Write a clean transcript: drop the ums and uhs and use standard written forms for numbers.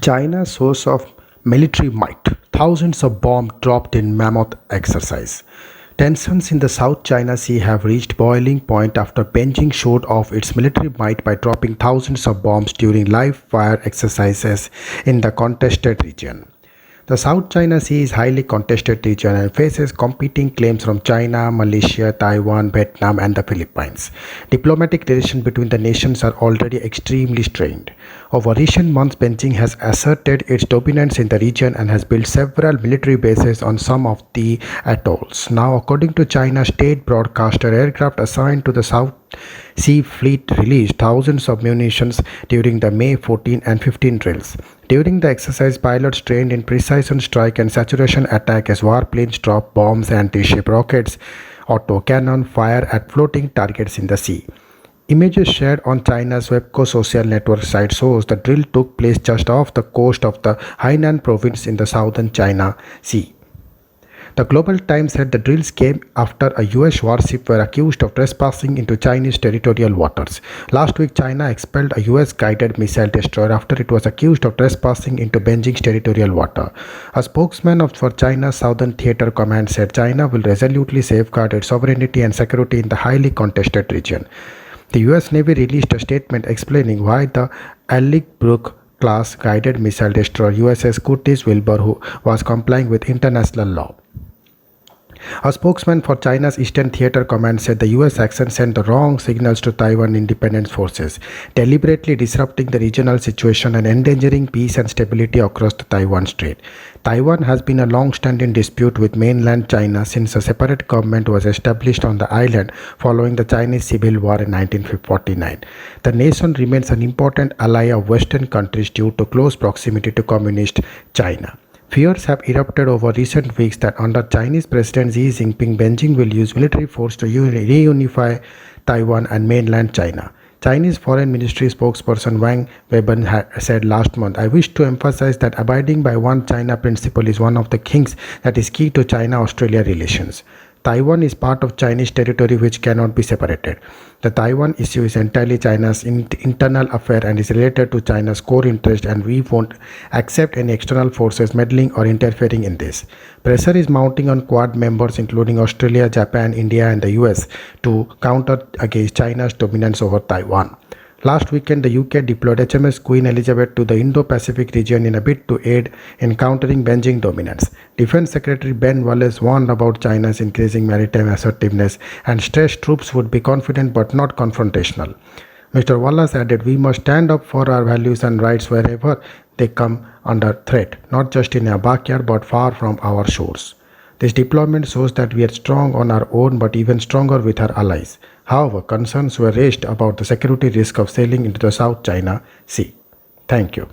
China's source of military might. Thousands of bombs dropped in mammoth exercise. Tensions in the South China Sea have reached boiling point after Beijing showed off its military might by dropping thousands of bombs during live fire exercises in the contested region. The South China Sea is a highly contested region and faces competing claims from China, Malaysia, Taiwan, Vietnam, and the Philippines. Diplomatic relations between the nations are already extremely strained. Over recent months, Beijing has asserted its dominance in the region and has built several military bases on some of the atolls. Now, according to China's state broadcaster, aircraft assigned to the South Sea Fleet released thousands of munitions during the May 14 and 15 drills. During the exercise, pilots trained in precision strike and saturation attack as warplanes drop bombs, anti-ship rockets, autocannon fire at floating targets in the sea. Images shared on China's Webco social network site shows the drill took place just off the coast of the Hainan province in the southern China Sea. The Global Times said the drills came after a US warship were accused of trespassing into Chinese territorial waters. Last week, China expelled a US guided missile destroyer after it was accused of trespassing into Beijing's territorial water. A spokesman for China's Southern Theater Command said China will resolutely safeguard its sovereignty and security in the highly contested region. The US Navy released a statement explaining why the Alec class guided missile destroyer USS Curtis Wilbur was complying with international law. A spokesman for China's Eastern Theater Command said the US action sent the wrong signals to Taiwan independence forces, deliberately disrupting the regional situation and endangering peace and stability across the Taiwan Strait. Taiwan has been a long-standing dispute with mainland China since a separate government was established on the island following the Chinese Civil War in 1949. The nation remains an important ally of Western countries due to close proximity to Communist China. Fears have erupted over recent weeks that under Chinese President Xi Jinping, Beijing will use military force to reunify Taiwan and mainland China. Chinese Foreign Ministry spokesperson Wang Weiban said last month, "I wish to emphasize that abiding by one China principle is one of the things that is key to China-Australia relations. Taiwan is part of Chinese territory which cannot be separated. The Taiwan issue is entirely China's internal affair and is related to China's core interest, and we won't accept any external forces meddling or interfering in this." Pressure is mounting on Quad members including Australia, Japan, India and the US to counter against China's dominance over Taiwan. Last weekend, the UK deployed HMS Queen Elizabeth to the Indo-Pacific region in a bid to aid in countering Beijing dominance. Defense Secretary Ben Wallace warned about China's increasing maritime assertiveness and stressed troops would be confident but not confrontational. Mr. Wallace added, "We must stand up for our values and rights wherever they come under threat, not just in our backyard but far from our shores." This deployment shows that we are strong on our own but even stronger with our allies. However, concerns were raised about the security risk of sailing into the South China Sea. Thank you.